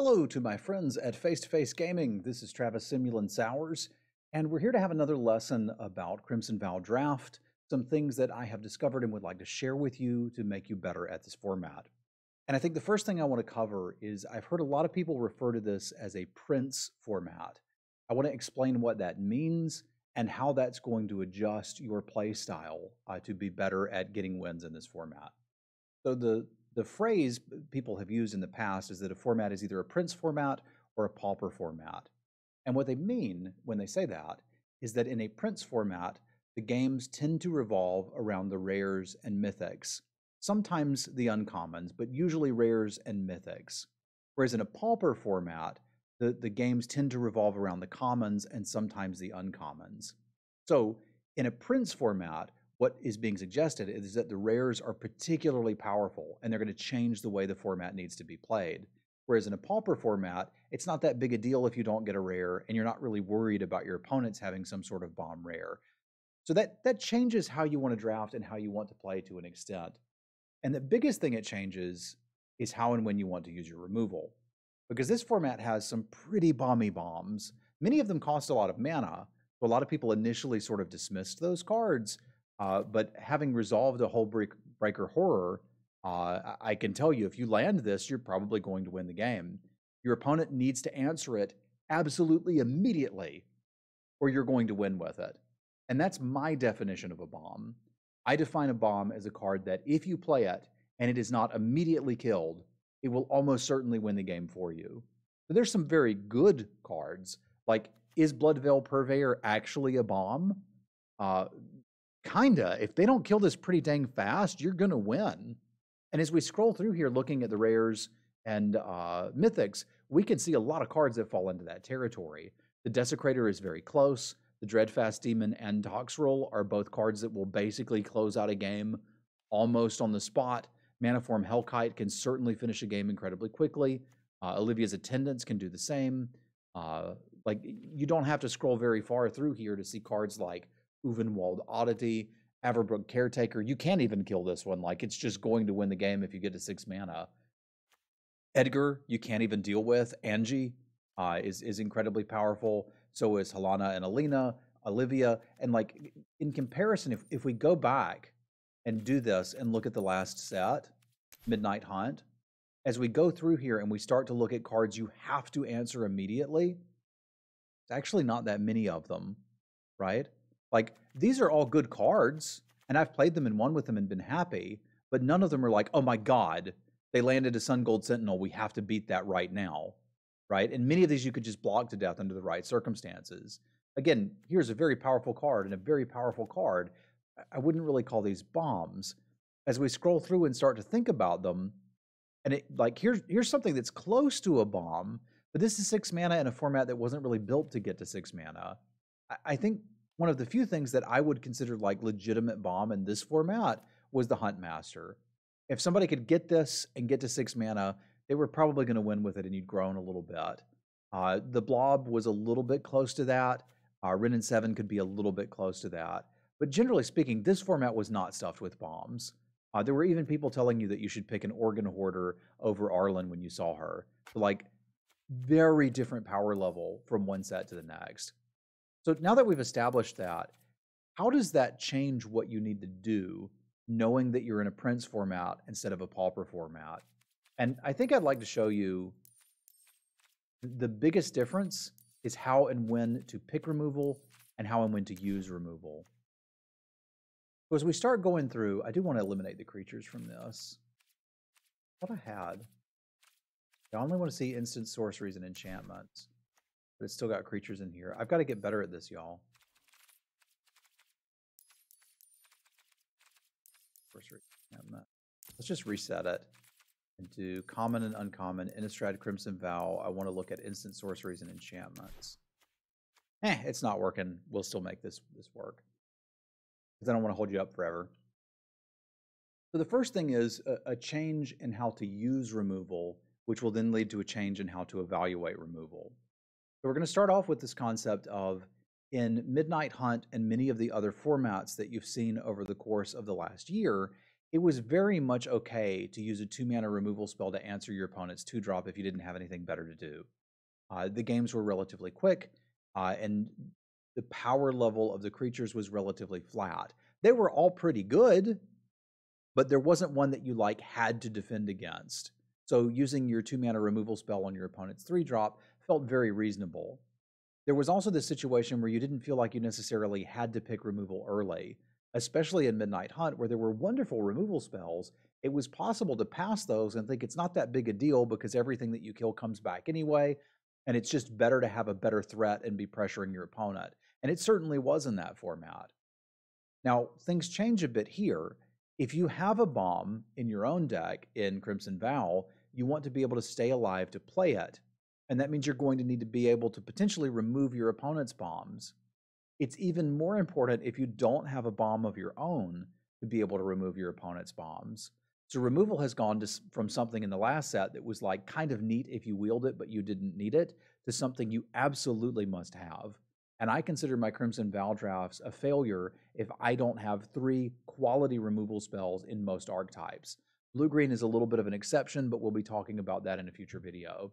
Hello to my friends at Face to Face Gaming. This is Travis Simulan Sowers, and we're here to have another lesson about Crimson Vow Draft, some things that I have discovered and would like to share with you to make you better at this format. And I think the first thing I want to cover is I've heard a lot of people refer to this as a Prince format. I want to explain what that means and how that's going to adjust your play style to be better at getting wins in this format. So the phrase people have used in the past is that a format is either a Prince format or a Pauper format. And what they mean when they say that is that in a Prince format, the games tend to revolve around the rares and mythics, sometimes the uncommons, but usually rares and mythics. Whereas in a Pauper format, the games tend to revolve around the commons and sometimes the uncommons. So in a Prince format, what is being suggested is that the rares are particularly powerful and they're going to change the way the format needs to be played. Whereas in a Pauper format, it's not that big a deal if you don't get a rare and you're not really worried about your opponents having some sort of bomb rare. So that changes how you want to draft and how you want to play to an extent. And the biggest thing it changes is how and when you want to use your removal. Because this format has some pretty bomby bombs. Many of them cost a lot of mana, so a lot of people initially sort of dismissed those cards. But having resolved a Hullbreaker Horror, I can tell you if you land this, you're probably going to win the game. Your opponent needs to answer it absolutely immediately, or you're going to win with it. And that's my definition of a bomb. I define a bomb as a card that if you play it and it is not immediately killed, it will almost certainly win the game for you. But there's some very good cards, like is Bloodveil Purveyor actually a bomb? Kinda. If they don't kill this pretty dang fast, you're going to win. And as we scroll through here looking at the rares and mythics, we can see a lot of cards that fall into that territory. The Desecrator is very close. The Dreadfast Demon and Toxrill are both cards that will basically close out a game almost on the spot. Maniform Hellkite can certainly finish a game incredibly quickly. Olivia's Attendants can do the same. Like, you don't have to scroll very far through here to see cards like Uvenwald Oddity, Averbrook Caretaker. You can't even kill this one. Like, it's just going to win the game if you get to 6 mana. Edgar, you can't even deal with. Angie is incredibly powerful. So is Helena and Alina, Olivia. And like, in comparison, if we go back and do this and look at the last set, Midnight Hunt, as we go through here and we start to look at cards you have to answer immediately, it's actually not that many of them, right? Like, these are all good cards, and I've played them and won with them and been happy, but none of them are like, oh my god, they landed a Sun Gold Sentinel, we have to beat that right now, right? And many of these you could just block to death under the right circumstances. Again, here's a very powerful card and a very powerful card. I wouldn't really call these bombs. As we scroll through and start to think about them, and here's something that's close to a bomb, but this is 6 mana in a format that wasn't really built to get to 6 mana. I think one of the few things that I would consider like legitimate bomb in this format was the Huntmaster. If somebody could get this and get to 6 mana, they were probably going to win with it and you'd grown a little bit. The Blob was a little bit close to that. Wrenn and 7 could be a little bit close to that. But generally speaking, this format was not stuffed with bombs. There were even people telling you that you should pick an Organ Hoarder over Arlen when you saw her. So, like, very different power level from one set to the next. So now that we've established that, how does that change what you need to do, knowing that you're in a Prince format instead of a Pauper format? And I think I'd like to show you the biggest difference is how and when to pick removal and how and when to use removal. So as we start going through, I do want to eliminate the creatures from this. What I had. I only want to see instant sorceries and enchantments. But it's still got creatures in here. I've got to get better at this, y'all. Sorcery. Let's just reset it and do common and uncommon. Innistrad Crimson Vow. I want to look at instant sorceries and enchantments. It's not working. We'll still make this work. Because I don't want to hold you up forever. So the first thing is a change in how to use removal, which will then lead to a change in how to evaluate removal. So we're going to start off with this concept of, in Midnight Hunt and many of the other formats that you've seen over the course of the last year, it was very much okay to use a 2-mana removal spell to answer your opponent's 2-drop if you didn't have anything better to do. The games were relatively quick, and the power level of the creatures was relatively flat. They were all pretty good, but there wasn't one that you like had to defend against. So using your 2-mana removal spell on your opponent's 3-drop felt very reasonable. There was also the situation where you didn't feel like you necessarily had to pick removal early, especially in Midnight Hunt, where there were wonderful removal spells. It was possible to pass those and think it's not that big a deal because everything that you kill comes back anyway, and it's just better to have a better threat and be pressuring your opponent. And it certainly was in that format. Now, things change a bit here. If you have a bomb in your own deck in Crimson Vow, you want to be able to stay alive to play it. And that means you're going to need to be able to potentially remove your opponent's bombs. It's even more important if you don't have a bomb of your own to be able to remove your opponent's bombs. So removal has gone from something in the last set that was like kind of neat if you wield it, but you didn't need it, to something you absolutely must have. And I consider my Crimson Vow drafts a failure if I don't have 3 quality removal spells in most archetypes. Blue-green is a little bit of an exception, but we'll be talking about that in a future video.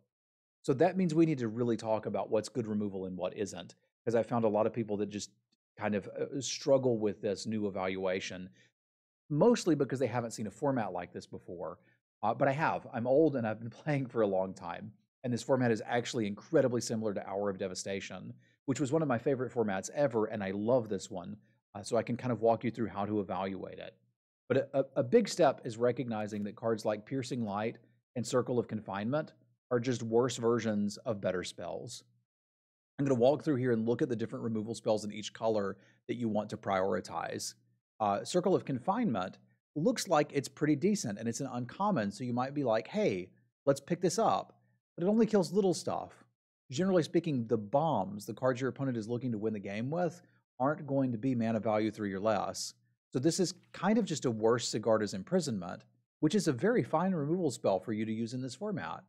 So that means we need to really talk about what's good removal and what isn't, because I found a lot of people that just kind of struggle with this new evaluation, mostly because they haven't seen a format like this before. But I have. I'm old and I've been playing for a long time. And this format is actually incredibly similar to Hour of Devastation, which was one of my favorite formats ever, and I love this one. So I can kind of walk you through how to evaluate it. But a big step is recognizing that cards like Piercing Light and Circle of Confinement are just worse versions of better spells. I'm going to walk through here and look at the different removal spells in each color that you want to prioritize. Circle of Confinement looks like it's pretty decent, and it's an uncommon, so you might be like, hey, let's pick this up. But it only kills little stuff. Generally speaking, the bombs, the cards your opponent is looking to win the game with, aren't going to be mana value 3 or less. So this is kind of just a worse Sigarda's Imprisonment, which is a very fine removal spell for you to use in this format.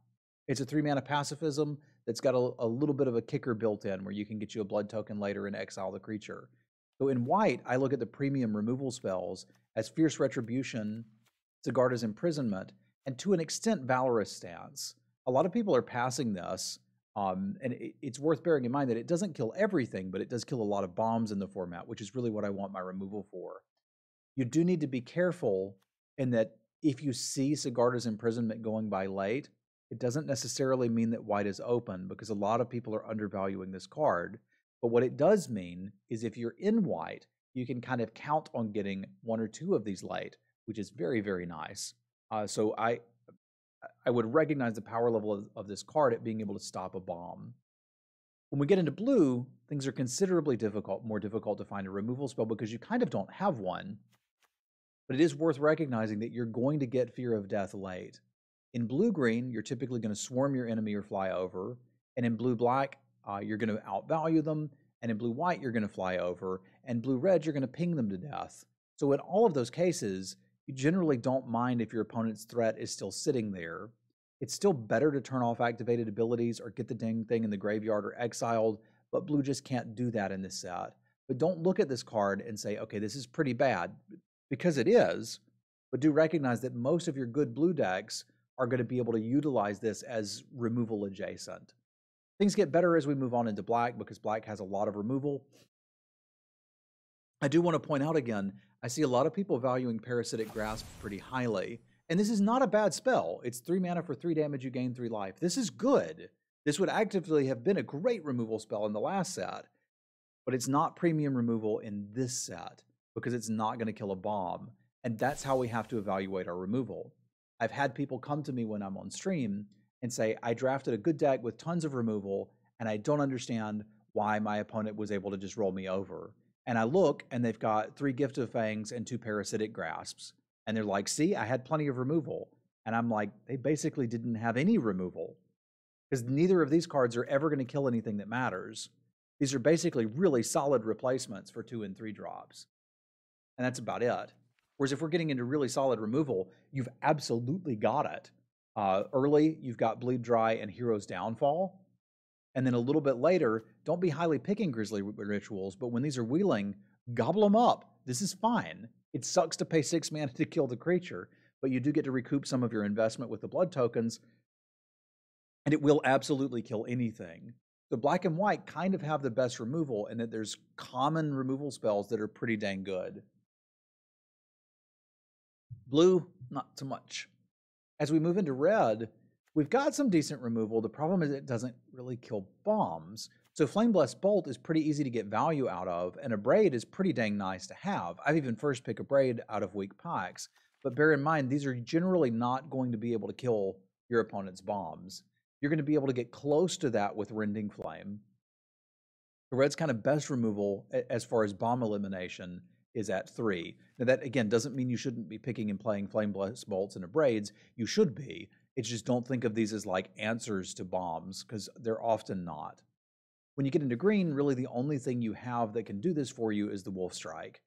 It's a 3-mana pacifism that's got a little bit of a kicker built in where you can get you a blood token later and exile the creature. So in white, I look at the premium removal spells as Fierce Retribution, Sigarda's Imprisonment, and to an extent, Valorous Stance. A lot of people are passing this, and it's worth bearing in mind that it doesn't kill everything, but it does kill a lot of bombs in the format, which is really what I want my removal for. You do need to be careful in that if you see Sigarda's Imprisonment going by late, it doesn't necessarily mean that white is open, because a lot of people are undervaluing this card. But what it does mean is if you're in white, you can kind of count on getting 1 or 2 of these late, which is very, very nice. So I would recognize the power level of this card at being able to stop a bomb. When we get into blue, things are considerably more difficult to find a removal spell because you kind of don't have one. But it is worth recognizing that you're going to get Fear of Death late. In blue-green, you're typically going to swarm your enemy or fly over. And in blue-black, you're going to outvalue them. And in blue-white, you're going to fly over. And blue-red, you're going to ping them to death. So in all of those cases, you generally don't mind if your opponent's threat is still sitting there. It's still better to turn off activated abilities or get the dang thing in the graveyard or exiled, but blue just can't do that in this set. But don't look at this card and say, okay, this is pretty bad, because it is, but do recognize that most of your good blue decks are going to be able to utilize this as removal adjacent. Things get better as we move on into black because black has a lot of removal. I do want to point out again, I see a lot of people valuing Parasitic Grasp pretty highly, and this is not a bad spell. It's 3 mana for 3 damage, you gain 3 life. This is good. This would actively have been a great removal spell in the last set, but it's not premium removal in this set because it's not going to kill a bomb, and that's how we have to evaluate our removal. I've had people come to me when I'm on stream and say, I drafted a good deck with tons of removal, and I don't understand why my opponent was able to just roll me over. And I look, and they've got 3 Gift of Fangs and 2 Parasitic Grasps. And they're like, see, I had plenty of removal. And I'm like, they basically didn't have any removal. Because neither of these cards are ever going to kill anything that matters. These are basically really solid replacements for 2 and 3 drops. And that's about it. Whereas if we're getting into really solid removal, you've absolutely got it. Early, you've got Bleed Dry and Hero's Downfall. And then a little bit later, don't be highly picking Grisly Rituals, but when these are wheeling, gobble them up. This is fine. It sucks to pay 6 mana to kill the creature, but you do get to recoup some of your investment with the blood tokens, and it will absolutely kill anything. So black and white kind of have the best removal in that there's common removal spells that are pretty dang good. Blue, not so much. As we move into red, we've got some decent removal. The problem is it doesn't really kill bombs. So Flame Blessed Bolt is pretty easy to get value out of, and Abrade is pretty dang nice to have. I've even first pick Abrade out of weak packs. But bear in mind, these are generally not going to be able to kill your opponent's bombs. You're going to be able to get close to that with Rending Flame. The red's kind of best removal as far as bomb elimination is at 3. Now that, again, doesn't mean you shouldn't be picking and playing Flame Blessed Bolts and Abrades. You should be. It's just don't think of these as like answers to bombs, because they're often not. When you get into green, really the only thing you have that can do this for you is the Wolf Strike,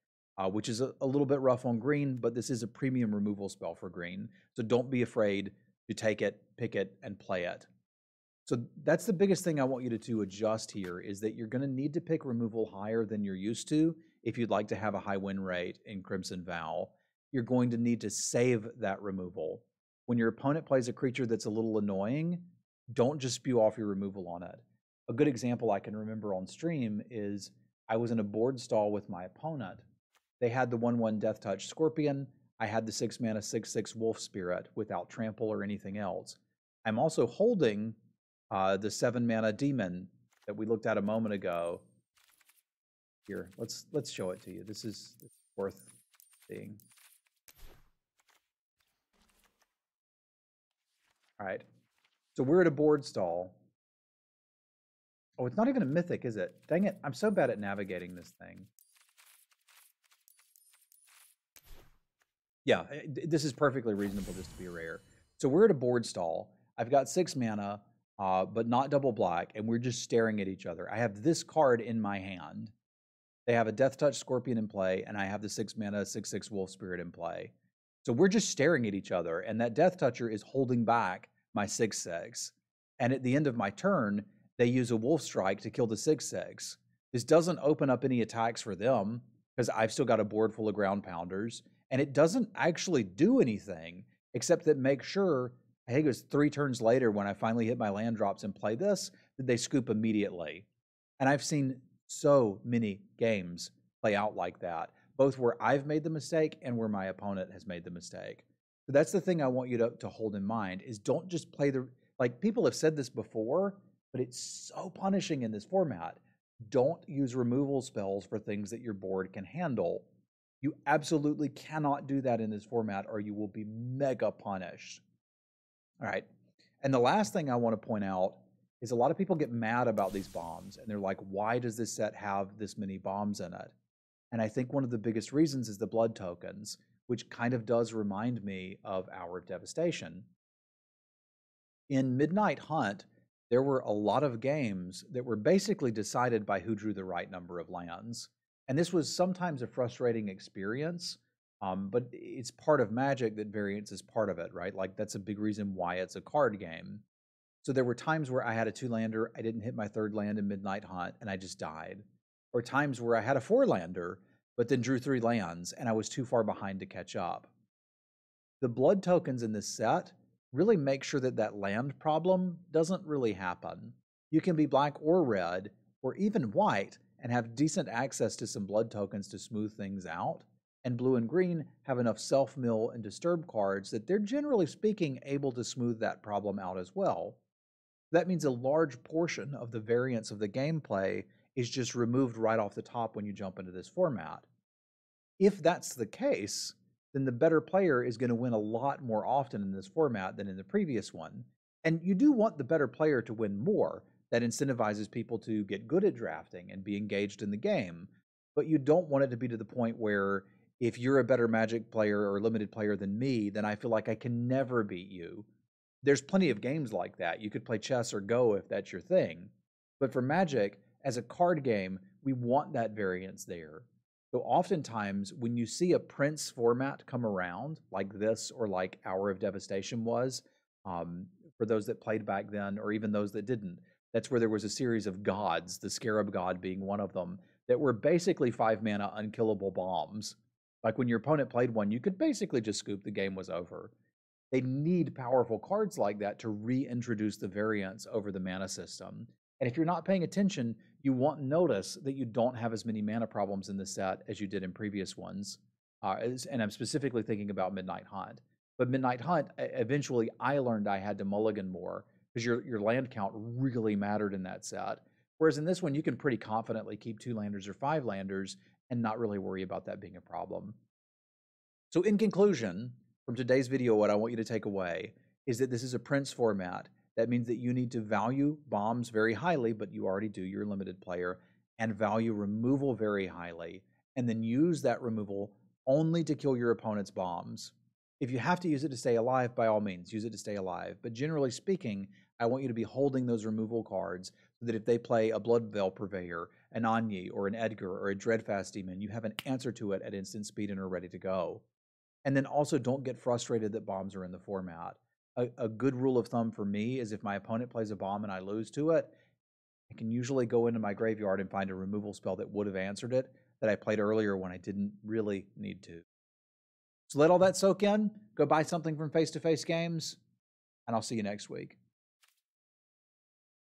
which is a little bit rough on green, but this is a premium removal spell for green. So don't be afraid to take it, pick it, and play it. So that's the biggest thing I want you to adjust here, is that you're going to need to pick removal higher than you're used to if you'd like to have a high win rate in Crimson Vow. You're going to need to save that removal. When your opponent plays a creature that's a little annoying, don't just spew off your removal on it. A good example I can remember on stream is I was in a board stall with my opponent. They had the 1/1 Death Touch Scorpion. I had the 6 mana 6/6 Wolf Spirit without trample or anything else. I'm also holding the 7 mana Demon that we looked at a moment ago. Here, let's show it to you. This is worth seeing. All right, so we're at a board stall. Oh, it's not even a mythic, is it? Dang it, I'm so bad at navigating this thing. Yeah, this is perfectly reasonable just to be rare. So we're at a board stall. I've got 6 mana, but not double black, and we're just staring at each other. I have this card in my hand. They have a Death Touch Scorpion in play, and I have the 6 mana 6/6 Wolf Spirit in play. So we're just staring at each other, and that Death Toucher is holding back my 6/6. And at the end of my turn, they use a Wolf Strike to kill the 6/6. This doesn't open up any attacks for them, because I've still got a board full of Ground Pounders, and it doesn't actually do anything, except that make sure, I think it was 3 turns later when I finally hit my land drops and play this, that they scoop immediately. And I've seen so many games play out like that, both where I've made the mistake and where my opponent has made the mistake. So that's the thing I want you to hold in mind, is don't just play the, like, people have said this before, but it's so punishing in this format. Don't use removal spells for things that your board can handle. You absolutely cannot do that in this format, or you will be mega punished. All right. And the last thing I want to point out is a lot of people get mad about these bombs, and they're like, why does this set have this many bombs in it? And I think one of the biggest reasons is the blood tokens, which kind of does remind me of Hour of Devastation. In Midnight Hunt, there were a lot of games that were basically decided by who drew the right number of lands. And this was sometimes a frustrating experience, but it's part of Magic that variance is part of it, right? Like, that's a big reason why it's a card game. So there were times where I had a 2-lander, I didn't hit my 3rd land in Midnight Hunt, and I just died. Or times where I had a 4-lander, but then drew 3 lands, and I was too far behind to catch up. The blood tokens in this set really make sure that that land problem doesn't really happen. You can be black or red, or even white, and have decent access to some blood tokens to smooth things out. And blue and green have enough self-mill and disturb cards that they're, generally speaking, able to smooth that problem out as well. That means a large portion of the variance of the gameplay is just removed right off the top when you jump into this format. If that's the case, then the better player is going to win a lot more often in this format than in the previous one. And you do want the better player to win more. That incentivizes people to get good at drafting and be engaged in the game. But you don't want it to be to the point where, if you're a better Magic player or limited player than me, then I feel like I can never beat you. There's plenty of games like that. You could play chess or Go if that's your thing. But for Magic, as a card game, we want that variance there. So oftentimes, when you see a Prince format come around, like this or like Hour of Devastation was, for those that played back then, or even those that didn't, that's where there was a series of gods, the Scarab God being one of them, that were basically 5 mana unkillable bombs. Like when your opponent played one, you could basically just scoop, the game was over. They need powerful cards like that to reintroduce the variance over the mana system. And if you're not paying attention, you won't notice that you don't have as many mana problems in this set as you did in previous ones. And I'm specifically thinking about Midnight Hunt. But Midnight Hunt, eventually I learned I had to mulligan more because your land count really mattered in that set. Whereas in this one, you can pretty confidently keep 2 landers or 5 landers and not really worry about that being a problem. So in conclusion, from today's video, what I want you to take away is that this is a Prince format. That means that you need to value bombs very highly, but you already do, you're a limited player, and value removal very highly, and then use that removal only to kill your opponent's bombs. If you have to use it to stay alive, by all means, use it to stay alive. But generally speaking, I want you to be holding those removal cards so that if they play a Bloodveil Purveyor, an Anyi, or an Edgar, or a Dreadfast Demon, you have an answer to it at instant speed and are ready to go. And then also don't get frustrated that bombs are in the format. A good rule of thumb for me is if my opponent plays a bomb and I lose to it, I can usually go into my graveyard and find a removal spell that would have answered it that I played earlier when I didn't really need to. So let all that soak in, go buy something from Face to Face Games, and I'll see you next week.